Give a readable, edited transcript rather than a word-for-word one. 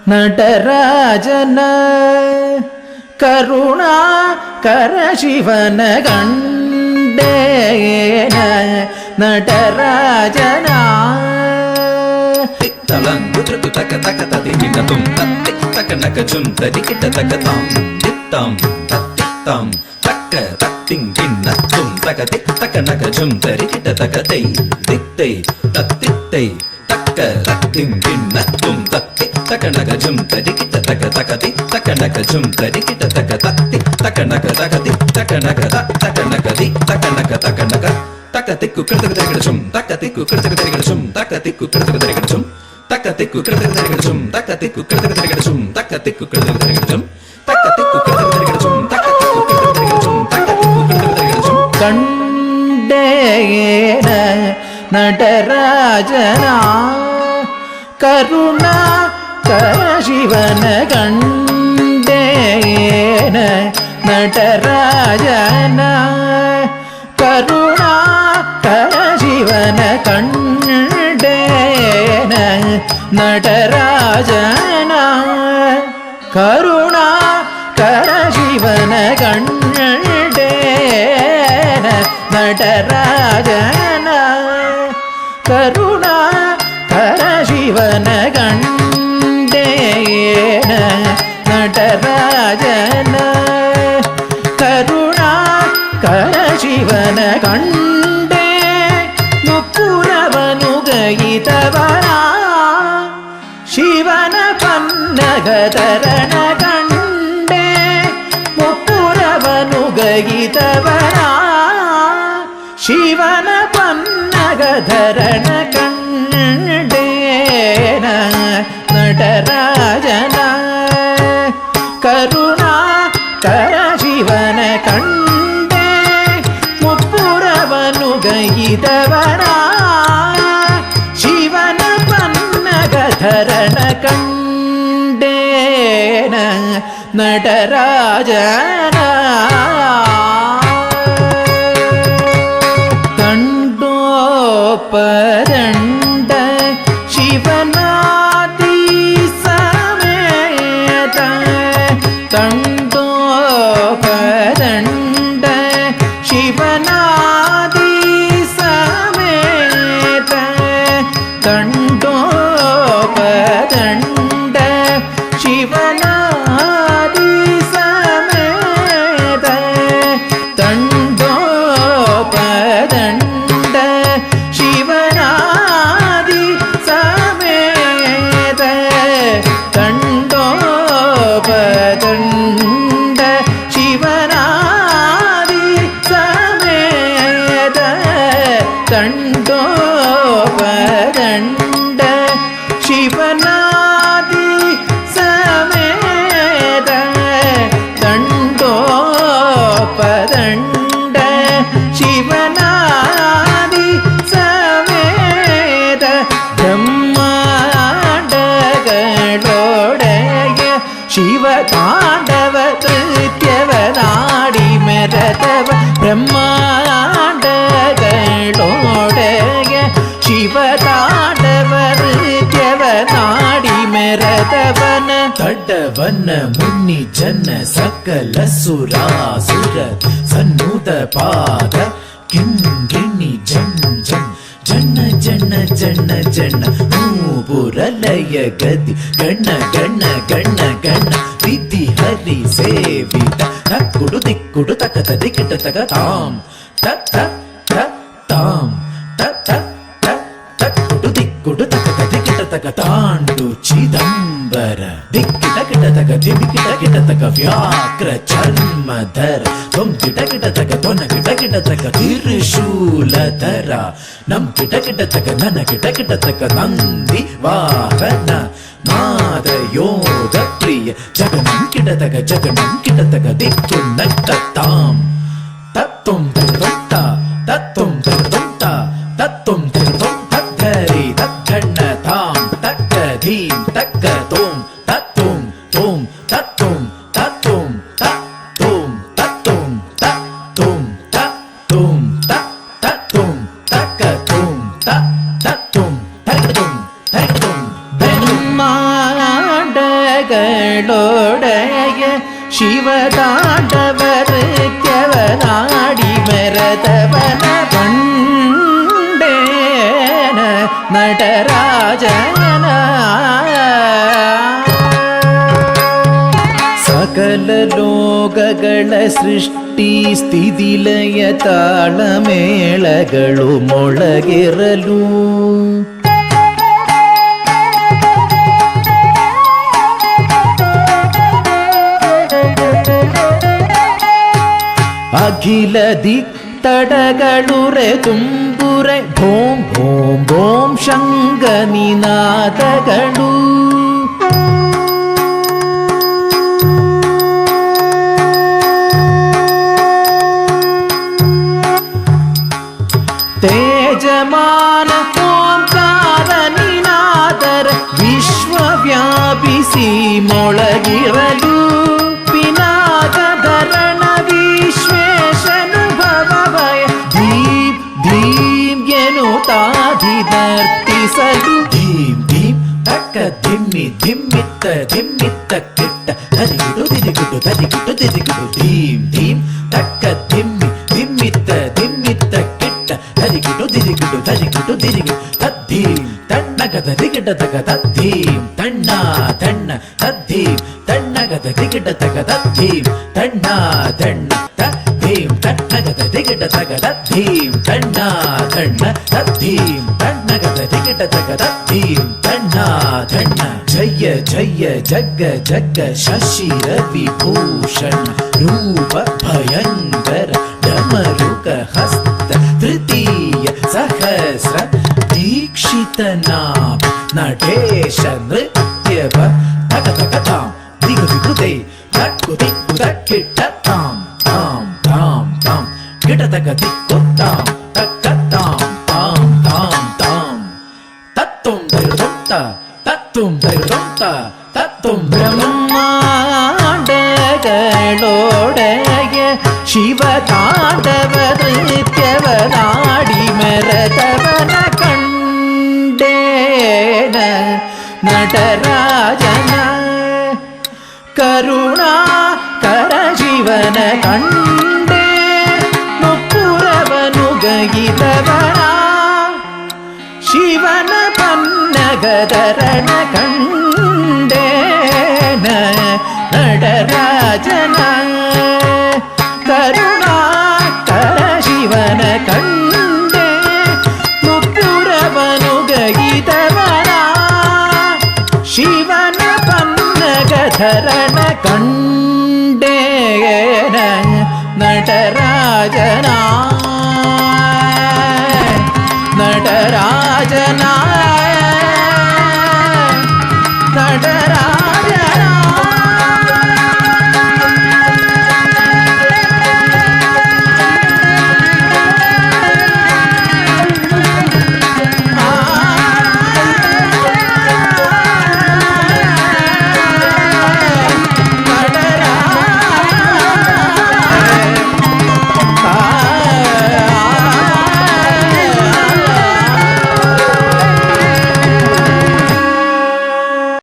நடராஜன கருணாகர சிவன கண்டேன நடராஜனா தலங்கு தக்க தக்க ததி கிட்டதும் தத்தி தக்க நகஜும் ததி கிட்ட தக்க தாம் தித்தாம் தத்தித்தாம் தக்க தத்திங் கிண்ணத்தும் தக்க தித்தக்க நகஜும் தரி கிட்ட தக்க தை தித்தை தத்தித்தை தக்க தத்திங் கிண்ணத்தும் தத்தி தக்க நகஜும் தரி கிட்ட தக்க தக்க தித்தக்க நகஜும் தரி கிட்ட தக்க தத்தி தக்க நக தக தித்தக்க நக தக்க நகதி தக்க நக தக்க நக தக்க திக்கு கிடத்துக்கு தெரிகிடச்சும் தக்க திக்கு கிடத்துக்கு தெரிகிடச்சும் தக்க திக்கு கிடத்துக்கு தெரிகிடச்சும் தக்க திக்கு கிடத்துக்கு தெரிகிடச்சும் தக்க திக்கு கிடத்துக்கு தெரிகிடச்சும் தக்க திக்கு கிடத்துக்கு தெரிகிடச்சும் தக்க திக்கு கிடத்துக்கு தெரிகிடச்சும் தக்க திக்கு கிடத்துக்கு தெரிகிடச்சும் தக்க திக்கு கிடத்துக்கு தெரிகிடச்சும் கண்டேன நடராஜனா கருணாகர சிவன கண்டேன நடராஜனா கருணாகர சிவன கண்டேன நடராஜனா கருணாகர சிவன கண்டேன நடராஜனா கருணாகர சிவன கண்டேன நடராஜனா கருணாகர சிவன கண்டே முப்புரவனுகயிதவனா ಶಿವನ ಪನ್ನಗತರಣ ಕಂಡೆ ಮುಪ್ಪುರವನು ಗಯಿತವನ ಶಿವನ ಪನ್ನಗಧರಣ ಕಂಡೇನ நடராஜನ ಕರುಣಾಕರ ಶಿವನ ಕಂಡೆ ಮುಪ್ಪುರವನು ಗಯಿತವನ ಶಿವನ ಪನ್ನಗಧರಣ ಕಂಡೇನ நடராஜன ಕಂಡೋಪದಂಡ ಶಿವನಾದಿ ಸಮೇತ ಕಂಡೋಪದಂಡ ಶಿವನಾದಿ ಸಮೇತ ಕಂಡೋಪದಂಡ ಶಿವನಾದಿ ಸಮೇತ ತಂಡೋಪದಂಡ ಶಿವನಾದಿ ಸಮೇತ ತಂಡೋಪದಂಡ ಶಿವನಾದಿ ಸಮೇತ ತಂಡೋಪದಂಡ ಶಿವನಾದಿ ಸಮೇತ ತಂಡೋಪದಂಡ ಶಿವನಾದಿ ಸಮೇತ ಬ್ರಹ್ಮಾಂಡಗಳೊಡೆಯ ಶಿವ ತಾಂಡವ ನೃತ್ಯವ ನಾಡಿ ಮೆರೆದವ ಬ್ರಹ್ಮಾಂಡಗಳೊಡೆಯ ಶಿವ ತಾಂಡವ ನೃತ್ಯವ ನಾಡಿ ಮೆರೆದವನ ತಡ್ಡವನ ಮುನ್ನಿ ಜನ ಸಕಲ ಸುರಾಸುರ ಸನ್ನುತ ಪಾದ ಕಿಂಗಿಣಿ ಜನ್ ಜನ್ ಜನ್ನ ಜನ್ನ ಜನ್ನ ಜನ್ನ ಮೂಪುರಲಯ ಗದಿ ಗಣ್ಣ ಗಣ್ಣ ಗಣ್ಣ ಗಣ್ಣ ವಿಧಿ ಹರಿ ಸೇವಿತ ತಕ್ಕುಡು ದಿಕ್ಕುಡು ತಕ ದಿಕ್ಕಿಟ ತಕ ತಾಂ ತಕ್ಕ ತಾಂ ತಕ್ಕ ತಕ್ಕುಡು ದಿಕ್ಕುಡು ತಕ ದಿಕ್ಕಿಟ ತಕ ತಾಂಡು ಚಿದಂಬರ ದಿಕ್ಕಿಟ ಕಿಟ ತಕ ದಿಕ್ಕಿಟ ಕಿಟ ತಕ ವ್ಯಾಕ್ರ ಚರ್ಮಧರ ತೊಂ ಕಿಟ ಕಿಟ ತಕ ತೊನ ಕಿಟ ಕಿಟ ತಕ ತ್ರಿಶೂಲಧರ ನಂ ಕಿಟ ಕಿಟ ತಕ ನನ ಕಿಟ ಕಿಟ ತಕ ನಂದಿ ವಾಹನ ನಾದ ಯೋಧ ಪ್ರಿಯ ಜಗನಂ ಕಿಟ ತಕ ದಿಕ್ಕು ನಟ್ಟ ತಾಂ ತತ್ತುಂ ತರುತ್ತ ತತ್ತುಂ ತರುತ್ತ ತತ್ತುಂ ತರುತ್ತಂ ತದ್ಧರಿ ತಕ್ಕಣ್ಣ ತಾಂ ತಕ್ಕ ಧೀಂ ತಕ್ಕ ತೋಂ ತತ್ತುಂ ತೋಂ ತತ್ತುಂ ತತ್ತುಂ ತತ್ತುಂ ತತ್ತುಂ ತತ್ತುಂ ತತ್ತುಂ ತತ್ತುಂ ತಕ್ಕ ತೋಂ ತತ್ತುಂ ತತ್ತುಂ ಬ್ರಹ್ಮಾಂಡ ಶಿವತಾಂಡವರುತ್ಯವನಾಡಿ ಮೆರೆದವನ ಕಂಡೇನ ನಟರಾಜನ ಸಕಲ ಲೋಕಗಳ ಸೃಷ್ಟಿ ಸ್ಥಿತಿಲಯ ತಾಳಮೇಳಗಳು ಮೊಳಗಿರಲು ಅಖಿಲ ದಿಕ್ತಡಗಳುರೆ ತುಂಬುರೆ ಭೋಂ ಭೋಂ ಭೋಂ ಶಂಗ ನಿನಾದಗಳು ತೇಜಮಾನ ಓಂಕಾರ ನಿನಾದರ ವಿಶ್ವವ್ಯಾಪಿಸಿ ಮೊಳಗಿರಲು ಪಿನಾಕಧರಣ ವಿಶ್ವೇಶನುಭವಯ ಧೀಂ ಧೀಂ ಎನ್ನುತ್ತಾಧಿನರ್ತಿಸಲು ಧೀಂ ಧೀಂ ತಕ್ಕ ಧಿಮ್ಮಿ ಧಿಮ್ಮಿತ್ತ ಧಿಮ್ಮಿತ್ತ ಕಿಟ್ಟ ತದಿಗಿಡು ತಿದಿಗಿಡು ತದಿಗಿಡು ತಿದಿಗಿಡು ಧೀಂ ಧೀಂ ತಕ್ಕ ಧಿಮ್ಮಿ ಧಿಮ್ಮಿತ್ತ ಧಿಮ್ಮಿತ್ತ ಕಿಟ್ಟ ತದಿಗಿಡು ತಿದಿಗಿಡು ತದಿಗಿಡು ತಿದಿಗಿಡು ತದ್ಧೀಂ ತಣ್ಣಗದ ದಿಗಿಡ ತಗ ತದ್ಧೀಂ ತಣ್ಣ ತಣ್ಣ ತದ್ಧೀಂ ತಣ್ಣಗದ ದಿಗಿಡ ತಗ ತದ್ಧೀಂ ತಣ್ಣ ತಣ್ಣ ತದ್ಧೀಂ ತಣ್ಣಗದ ದಿಗಿಡ ತಗ ತದ್ಧೀಂ ತಣ್ಣ ತಣ್ಣ ತದ್ಧೀಂ ತಣ್ಣಗದ ದಿಗಿಡ ತಗ ತದ್ಧೀಂ ತಣ್ಣ ತಣ್ಣ ಜಯ ಜಯ ಜಗ್ಗ ಜಗ್ಗ ಶಶಿ ರವಿಭೂಷಣ ರೂಪ ಭಯಂಕರ ಡಮರುಕ ಹಸ್ತ ತೃತೀಯ ಸಹಸ್ರ ದೀಕ್ಷಿತನಾಮ ನಟೇಶ ನೃತ್ಯವ ತಗ ತಗ ತಾಂ ದಿಗು ದಿಗುದೆ ತಕ್ಕು ದಿಕ್ಕು ತಕ್ಕಿಟ್ಟ ತಾಂ ತಾಂ ತಾಂ ತಾಂ ಗಿಡ ತಗ ದಿಕ್ಕು ತಾಂ ತಕ್ಕ ತಾಂ ತಾಂ ತಾಂ ತಾಂ ತತ್ತುಂ ಧೈರ್ಯದೊಂತ ತತ್ತುಂ ಧೈರ್ಯದೊಂತ ತತ್ತುಂ ಬ್ರಹ್ಮಾಂಡಗಳೊಡೆಯ ಶಿವ ತಾಂಡವ ನೃತ್ಯವನಾಡಿ ಮೆರೆದವನ ಕಂಡೇನ ನಟರಾಜನ ಕರುಣಾಕರ ಶಿವನ ಕಂಡೇ ಮುಪ್ಪುರವನು ಗೈದವನ ಶಿವನ ಪನ್ನಗದರಣ ಕಂಡೇನ ನಟರಾಜನ ಕರುಣಾಕರ ಶಿವನ ಕಂಡೆ ಮುಪ್ಪುರವನು ಗೈದವನ ಶಿವನ ಪನ್ನಗಧರಣ ಕಂಡೇನ ನಟರಾಜನ